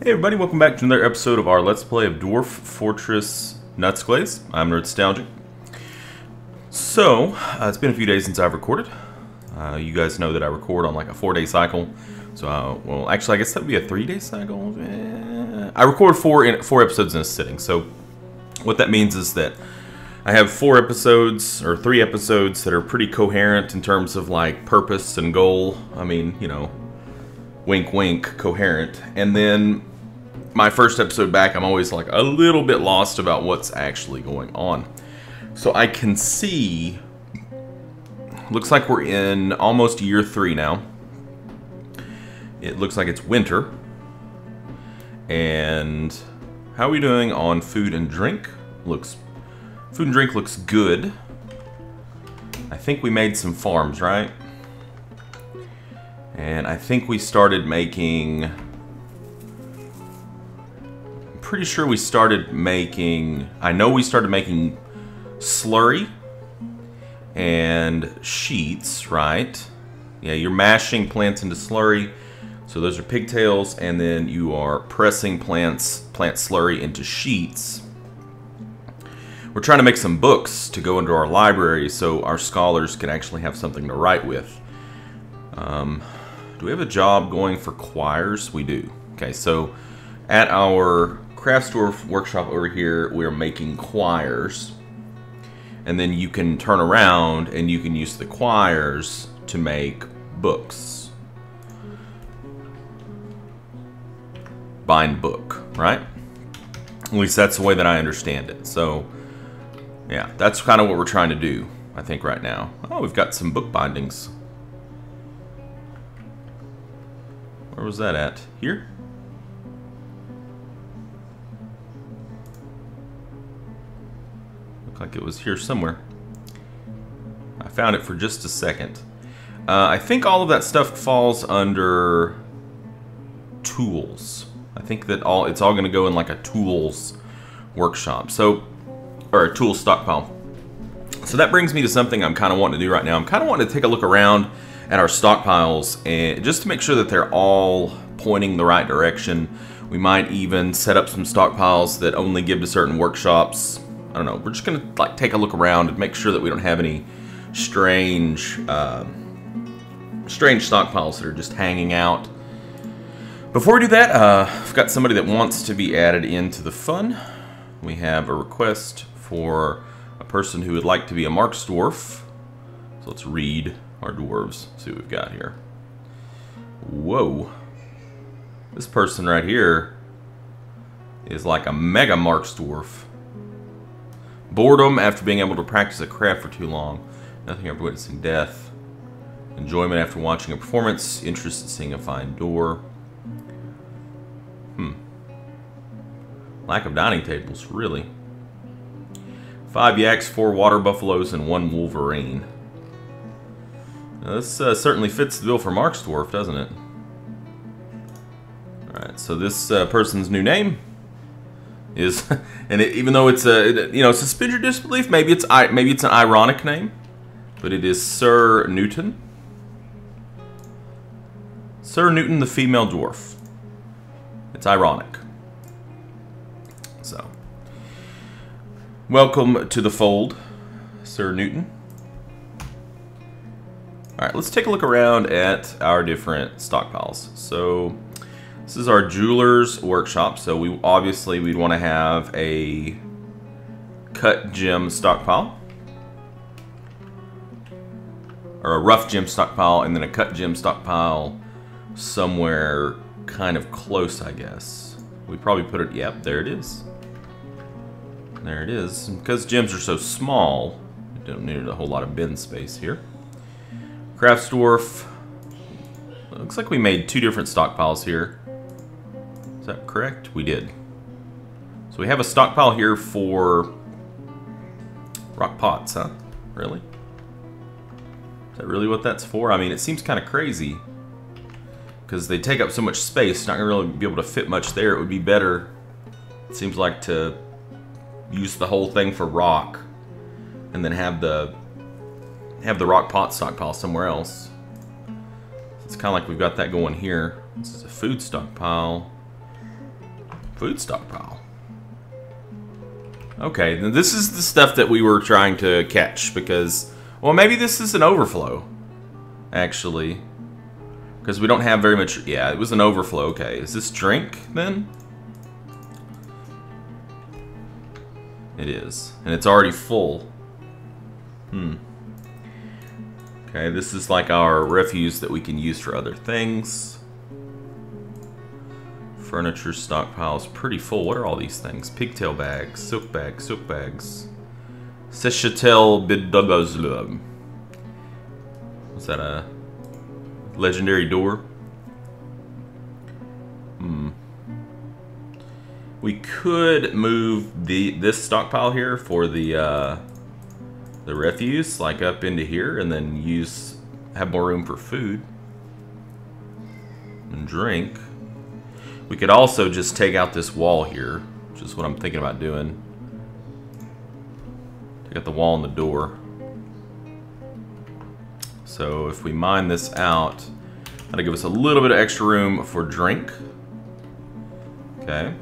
Hey everybody, welcome back to another episode of our Let's Play of Dwarf Fortress Nutsglaze. I'm Nerdstalgic. So, it's been a few days since I've recorded. You guys know that I record on like a 4-day cycle. So, well, actually, I guess that would be a 3-day cycle. I record four episodes in a sitting. So, what that means is that I have 4 episodes, or 3 episodes that are pretty coherent in terms of like purpose and goal. I mean, you know, wink wink, coherent. And then my first episode back, I'm always like a little bit lost about what's actually going on. So I can see, looks like we're in almost year 3 now. It looks like it's winter. And how are we doing on food and drink? Food and drink looks good. I think we made some farms, right? And I think we started making... I'm pretty sure we started making... I know we started making slurry and sheets, right? Yeah, you're mashing plants into slurry. So those are pigtails, and then you are pressing plant slurry into sheets. We're trying to make some books to go into our library so our scholars can actually have something to write with. Do we have a job going for choirs? We do. Okay, so at our craft store workshop over here, we're making choirs. And then you can turn around and you can use the choirs to make books. Bind book, right? At least that's the way that I understand it. So, yeah, that's kind of what we're trying to do, I think, right now. Oh, we've got some book bindings. Where was that at? Here? Looked like it was here somewhere. I found it for just a second. I think all of that stuff falls under tools. I think that it's all going to go in like a tools workshop. So, or a tools stockpile. So that brings me to something I'm kind of wanting to do right now. I'm kind of wanting to take a look around at our stockpiles, and just to make sure that they're all pointing the right direction. We might even set up some stockpiles that only give to certain workshops. I don't know. We're just gonna like take a look around and make sure that we don't have any strange stockpiles that are just hanging out. Before we do that, I've got somebody that wants to be added into the fun. We have a request for a person who would like to be a Marks dwarf. So let's read our dwarves, see what we've got here. Whoa. This person right here is like a mega Marks dwarf. Boredom after being able to practice a craft for too long. Nothing after witnessing death. Enjoyment after watching a performance. Interest in seeing a fine door. Lack of dining tables, really. 5 yaks, 4 water buffaloes, and 1 wolverine. Now this certainly fits the bill for Marks dwarf, doesn't it? Alright, so this person's new name is, and even though it's suspend your disbelief, maybe it's an ironic name, but it is Sir Newton. Sir Newton, the female dwarf. It's ironic. So, welcome to the fold, Sir Newton. Alright, let's take a look around at our different stockpiles. So, this is our jeweler's workshop. So, we'd want to have a cut gem stockpile. Or a rough gem stockpile, and then a cut gem stockpile somewhere kind of close, I guess. We probably put it, yep, there it is. There it is. And because gems are so small, we don't need a whole lot of bin space here. Crafts dwarf. Looks like we made 2 different stockpiles here. Is that correct? We did. So we have a stockpile here for rock pots, huh? Really? Is that really what that's for? I mean, it seems kind of crazy because they take up so much space. Not gonna really be able to fit much there. It would be better, it seems like, to use the whole thing for rock and then have the rock pot stockpile somewhere else. It's kind of like we've got that going here. This is a food stockpile. Food stockpile. Okay, now this is the stuff that we were trying to catch because, well, maybe this is an overflow, actually. Because we don't have very much, yeah, it was an overflow. Okay, is this drink then? It is, and it's already full. Okay, this is like our refuse that we can use for other things. Furniture stockpile is pretty full. What are all these things? Pigtail bags, silk bags, Sechatel bidubazlum. Was that a legendary door? We could move this stockpile here for the refuse, like up into here, and then have more room for food and drink. We could also just take out this wall here, which is what I'm thinking about doing. Take out the wall and the door. So if we mine this out, that'll give us a little bit of extra room for drink. Okay.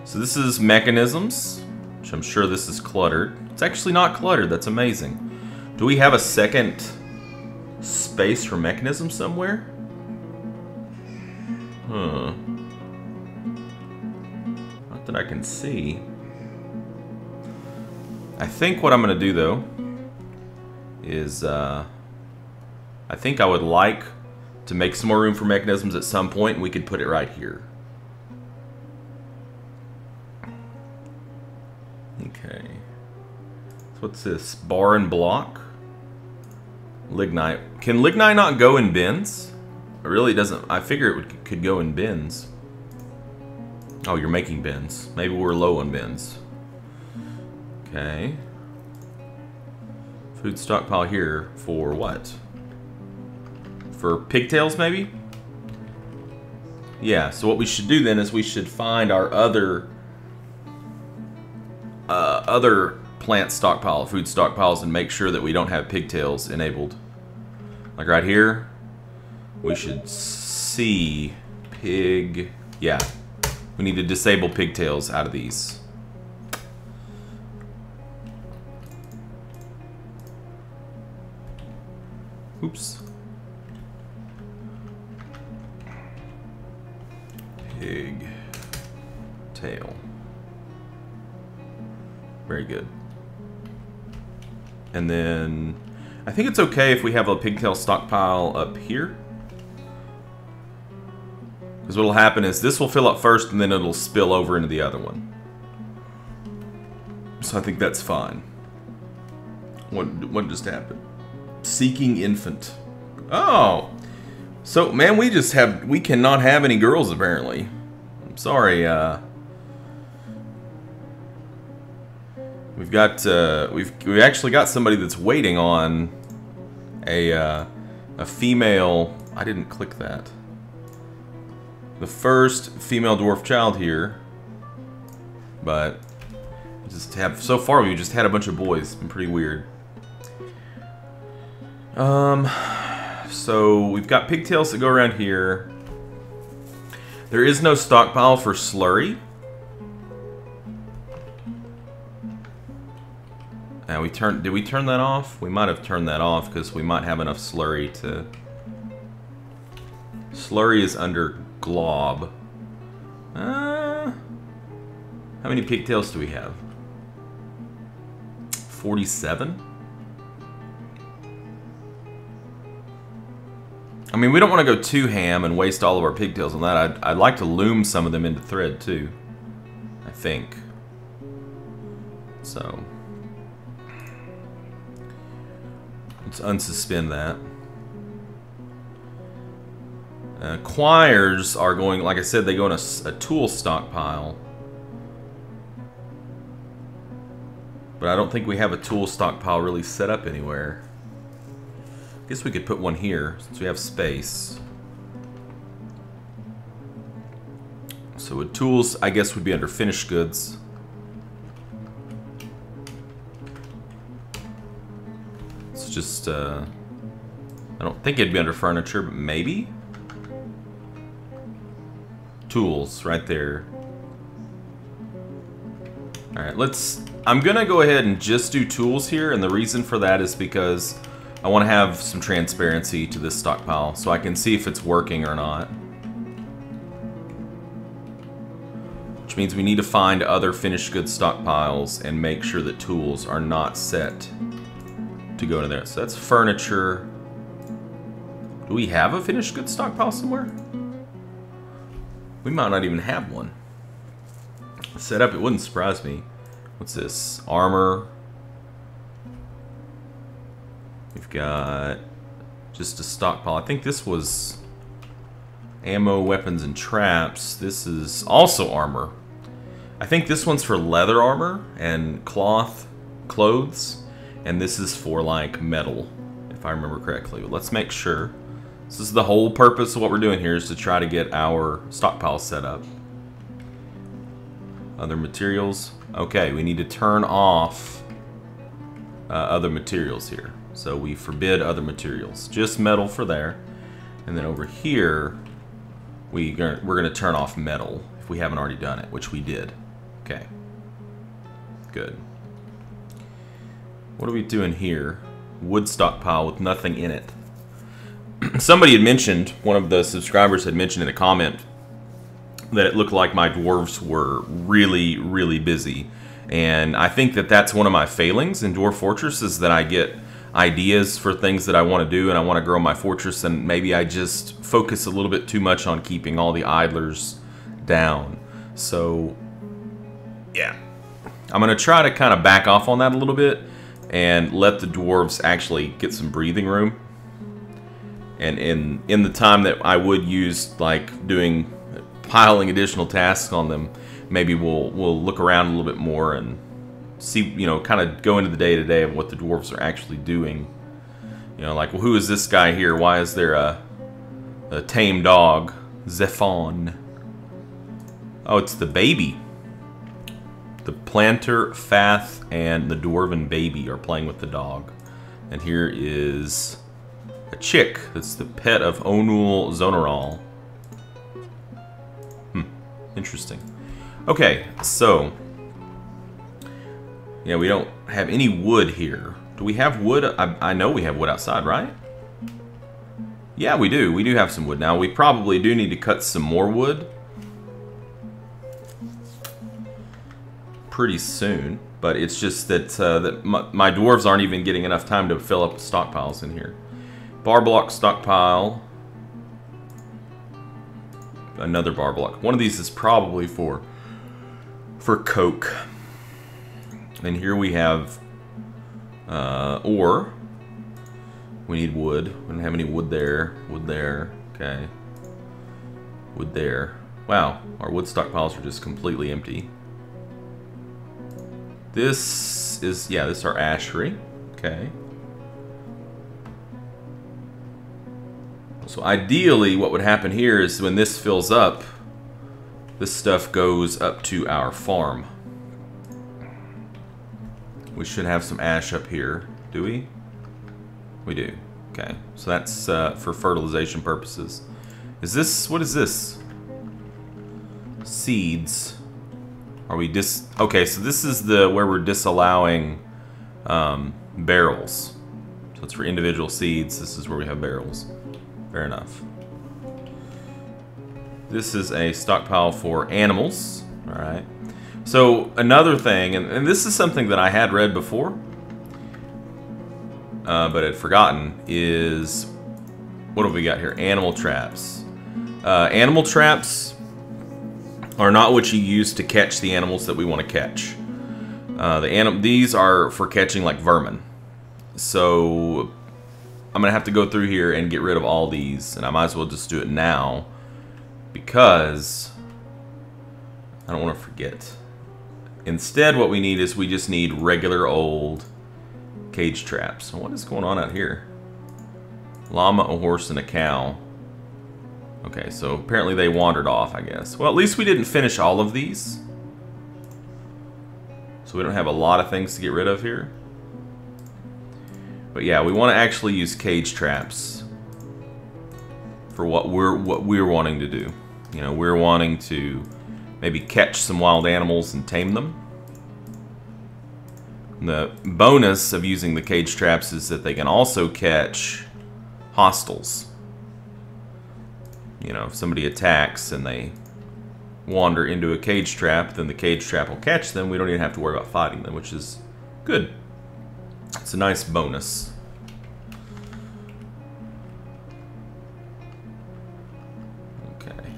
So this is mechanisms, which I'm sure this is cluttered. It's actually not cluttered, that's amazing. Do we have a second space for mechanisms somewhere? Not that I can see. I think what I'm going to do, though, is I think I would like to make some more room for mechanisms at some point, and we could put it right here. Okay. So what's this? Bar and block? Lignite. Can lignite not go in bins? It really doesn't. I figure it could go in bins. Oh, you're making bins. Maybe we're low on bins. Okay. Food stockpile here for what? For pigtails, maybe? Yeah, so what we should do then is we should find our other plant stockpile, food stockpiles, and make sure that we don't have pigtails enabled. Like right here. We should see pig. Yeah, we need to disable pigtails out of these. Oops. Pig tail. Very good. And then I think it's okay if we have a pigtail stockpile up here. Because what will happen is this will fill up first and then it'll spill over into the other one. So I think that's fine. What just happened? Seeking infant. Oh! So, man, we cannot have any girls apparently. I'm sorry, we've actually got somebody that's waiting on a female. I didn't click that. The first female dwarf child here, but so far we just had a bunch of boys. It's been pretty weird. So we've got pigtails that go around here. There is no stockpile for slurry. Did we turn that off? We might have turned that off because we might have enough slurry to. Slurry is under glob. How many pigtails do we have? 47? I mean, we don't want to go too ham and waste all of our pigtails on that. I'd like to loom some of them into thread too, I think. So let's unsuspend that. Quires are going, like I said, they go in a tool stockpile. But I don't think we have a tool stockpile really set up anywhere. I guess we could put one here, since we have space. So with tools, I guess would be under finished goods. It's just, I don't think it'd be under furniture, but maybe? tools right there. Alright, I'm gonna go ahead and just do tools here, and the reason for that is because I want to have some transparency to this stockpile so I can see if it's working or not. Which means we need to find other finished goods stockpiles and make sure that tools are not set to go into there. So that's furniture. Do we have a finished goods stockpile somewhere? We might not even have one set up. It wouldn't surprise me. What's this? Armor. We've got just a stockpile. I think this was ammo, weapons, and traps. This is also armor. I think this one's for leather armor and clothes, and this is for like metal, if I remember correctly. But let's make sure. This is the whole purpose of what we're doing here, is to try to get our stockpile set up. Other materials. Okay, we need to turn off other materials here. So we forbid other materials. Just metal for there. And then over here, we're going to turn off metal if we haven't already done it, which we did. Okay. Good. What are we doing here? Wood stockpile with nothing in it. Somebody had mentioned, one of the subscribers had mentioned in a comment, that it looked like my dwarves were really, really busy. And I think that that's one of my failings in Dwarf Fortress, is that I get ideas for things that I want to do and I want to grow my fortress, and maybe I just focus a little bit too much on keeping all the idlers down. So, yeah. I'm going to try to kind of back off on that a little bit and let the dwarves actually get some breathing room. And in the time that I would use, like, piling additional tasks on them, maybe we'll look around a little bit more and see, you know, kind of go into the day-to-day of what the dwarves are actually doing. You know, like, well, who is this guy here? Why is there a tame dog? Zephon. Oh, it's the baby. The planter, Fath, and the dwarven baby are playing with the dog. And here is a chick. That's the pet of Onul Zonaral. Interesting. Okay, so yeah, we don't have any wood here. Do we have wood? I know we have wood outside, right? Yeah, we do. We do have some wood. Now, we probably do need to cut some more wood pretty soon, but it's just that, my dwarves aren't even getting enough time to fill up stockpiles in here. Bar block stockpile. Another bar block. One of these is probably for coke. And here we have ore. We need wood. We don't have any wood there. Wood there. Okay. Wood there. Wow, our wood stockpiles are just completely empty. This is, yeah, this is our ashery. Okay. So ideally, what would happen here is when this fills up, this stuff goes up to our farm. We should have some ash up here. Do we? We do. Okay. So that's for fertilization purposes. Is this, what is this? Seeds. Are we okay, so this is where we're disallowing barrels. So it's for individual seeds. This is where we have barrels. Fair enough. This is a stockpile for animals. Alright. So another thing, and this is something that I had read before, but had forgotten, is, what have we got here? Animal traps. Animal traps are not what you use to catch the animals that we want to catch. These are for catching like vermin. So I'm gonna have to go through here and get rid of all these, and I might as well just do it now because I don't want to forget. Instead, what we need is we just need regular old cage traps. So what is going on out here? Llama, a horse, and a cow. Okay, so apparently they wandered off, I guess. Well, at least we didn't finish all of these. So we don't have a lot of things to get rid of here. But yeah, we want to actually use cage traps for what we're wanting to do. You know, we're wanting to maybe catch some wild animals and tame them. The bonus of using the cage traps is that they can also catch hostiles. You know, if somebody attacks and they wander into a cage trap, then the cage trap will catch them. We don't even have to worry about fighting them, which is good. It's a nice bonus. Okay.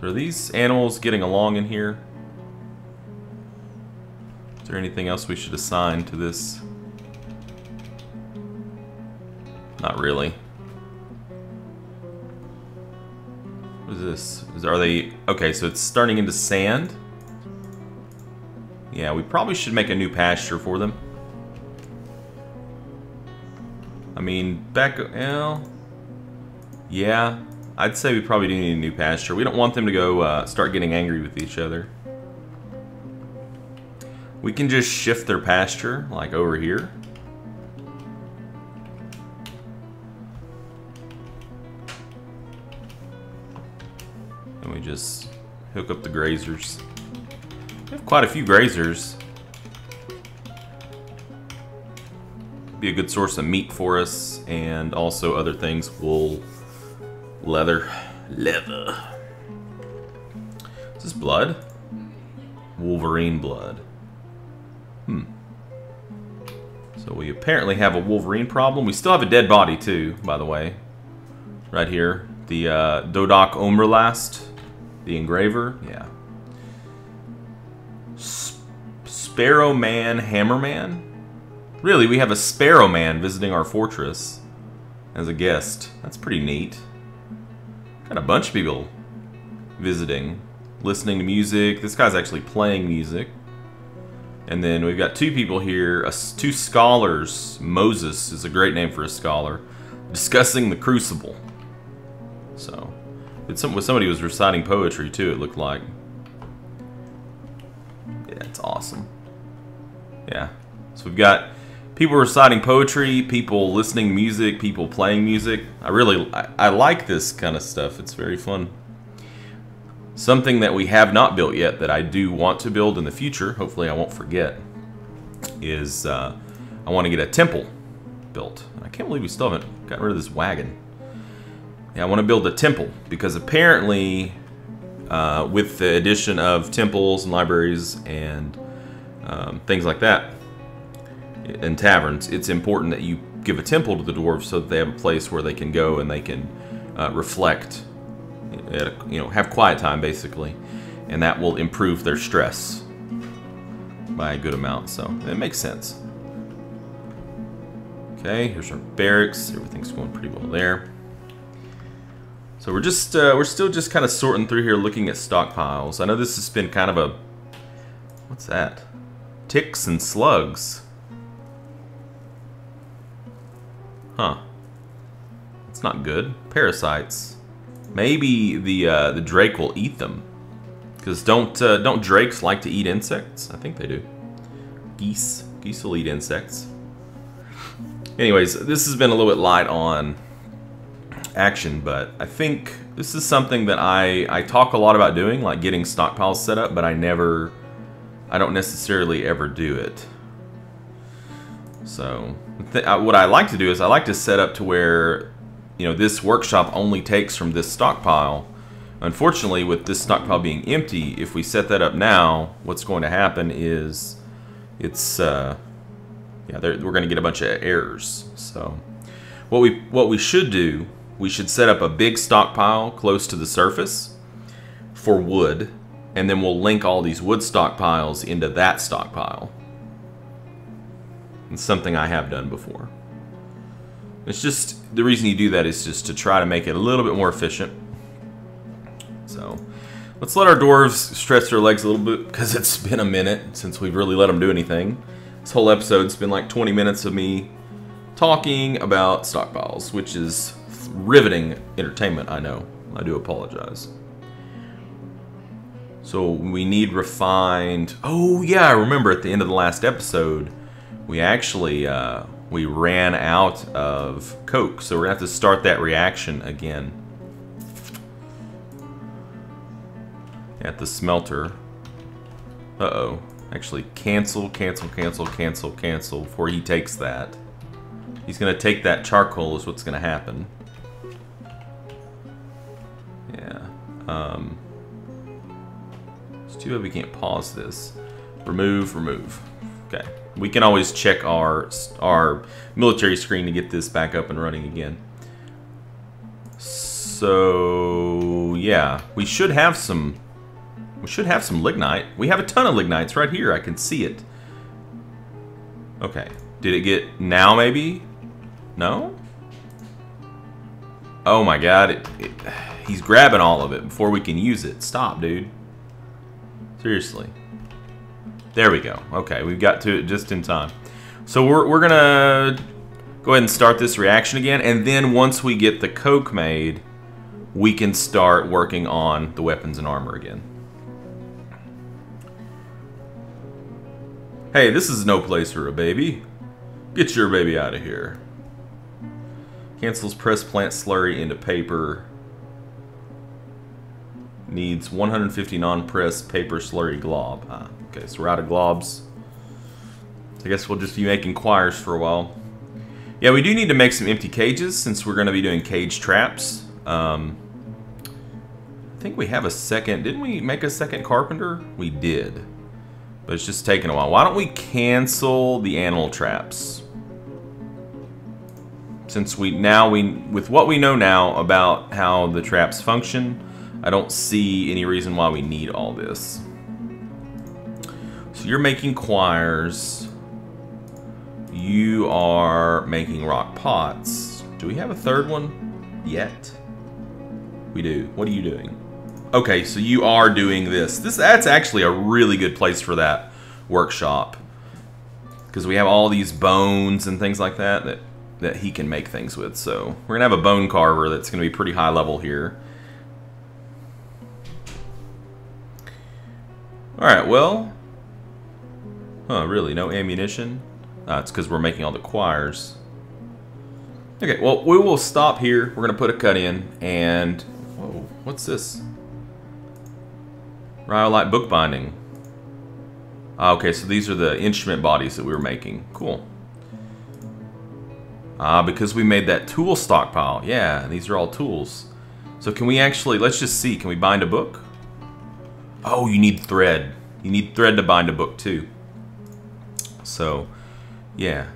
So are these animals getting along in here? Is there anything else we should assign to this? Not really. What is this? Are they... Okay, so it's starting into sand. Yeah, we probably should make a new pasture for them. I mean, back... Well, yeah, I'd say we probably do need a new pasture. We don't want them to go start getting angry with each other. We can just shift their pasture, like over here. And we just hook up the grazers. We have quite a few grazers. Be a good source of meat for us, and also other things. Wool, leather. Is this blood? Wolverine blood. So we apparently have a Wolverine problem. We still have a dead body too, by the way. Right here. The Dodoc Umberlast. The engraver. Yeah. Sparrow Man, Hammerman? Really, we have a Sparrow Man visiting our fortress as a guest. That's pretty neat. Got a bunch of people visiting, listening to music. This guy's actually playing music. And then we've got two people here, two scholars. Moses is a great name for a scholar, discussing the Crucible. So, with somebody who was reciting poetry too, it looked like. Yeah, it's awesome. Yeah, so we've got people reciting poetry, people listening to music, people playing music. I like this kind of stuff. It's very fun. Something that we have not built yet that I do want to build in the future, hopefully I won't forget, is I want to get a temple built. I can't believe we still haven't gotten rid of this wagon. Yeah, I want to build a temple because apparently with the addition of temples and libraries and things like that in taverns, it's important that you give a temple to the dwarves so that they have a place where they can go and they can reflect. You know, have quiet time basically, and that will improve their stress by a good amount, so it makes sense. Okay, here's our barracks. Everything's going pretty well there. So we're still just kind of sorting through here, looking at stockpiles. I know this has been kind of a... What's that? Ticks and slugs. Huh. It's not good. Parasites. Maybe the drake will eat them. Because don't drakes like to eat insects? I think they do. Geese will eat insects. Anyways, this has been a little bit light on action, but I think this is something that I talk a lot about doing, like getting stockpiles set up, but I don't necessarily ever do it. So what I like to do is I like to set up to where, you know, this workshop only takes from this stockpile. Unfortunately, with this stockpile being empty, if we set that up now, what's going to happen is it's yeah, we're going to get a bunch of errors. So what we should do, we should set up a big stockpile close to the surface for wood, and then we'll link all these wood stockpiles into that stockpile. It's something I have done before. It's just, the reason you do that is just to try to make it a little bit more efficient. So let's let our dwarves stretch their legs a little bit, because it's been a minute since we've really let them do anything. This whole episode's been like 20 minutes of me talking about stockpiles, which is riveting entertainment, I know. I do apologize. So we need refined... Oh yeah, I remember at the end of the last episode, we actually we ran out of coke, so we're gonna have to start that reaction again. at the smelter. Uh-oh. Actually, cancel before he takes that. He's going to take that charcoal is what's going to happen. Yeah. It's too bad we can't pause this. Remove. Okay. We can always check our military screen to get this back up and running again. So, yeah. We should have some lignite. We have a ton of lignites right here. I can see it. Okay. Did it get now maybe? No? Oh my god. He's grabbing all of it before we can use it. Stop, dude. Seriously. There we go. Okay, we've got to it just in time. So we're gonna go ahead and start this reaction again, and then once we get the coke made, we can start working on the weapons and armor again. Hey, this is no place for a baby. Get your baby out of here. Cancels press plant slurry into paper. Needs 150 non-press paper slurry glob. Ah, okay, so we're out of globs. I guess we'll just be making quires for a while. Yeah, we do need to make some empty cages since we're going to be doing cage traps. I think we have a second. Didn't we make a second carpenter? We did. But it's just taking a while. Why don't we cancel the animal traps? Since with what we know now about how the traps function, I don't see any reason why we need all this. So you're making quires. You are making rock pots. Do we have a third one yet? We do. What are you doing? Okay, so you are doing this. That's actually a really good place for that workshop. Because we have all these bones and things like that he can make things with. So we're going to have a bone carver that's going to be pretty high level here. Alright, well... Huh, really? No ammunition? It's because we're making all the quires. Okay, well, we will stop here. We're going to put a cut in, and... Whoa, what's this? Rhyolite bookbinding. Okay, so these are the instrument bodies that we were making. Cool. Because we made that tool stockpile. Yeah, these are all tools. So can we actually... Let's just see. Can we bind a book? Oh, you need thread. You need thread to bind a book, too. So, yeah.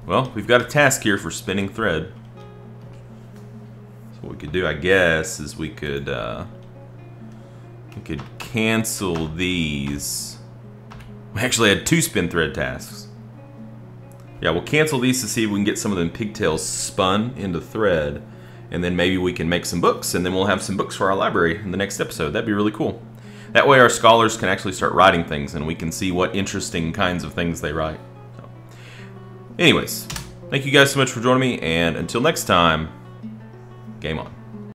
Well, we've got a task here for spinning thread. So what we could do, I guess, is we could cancel these. We actually had 2 spin thread tasks. Yeah, we'll cancel these to see if we can get some of them pigtails spun into thread. And then maybe we can make some books, and then we'll have some books for our library in the next episode. That'd be really cool. That way our scholars can actually start writing things, and we can see what interesting kinds of things they write. So, anyways, thank you guys so much for joining me, and until next time, game on.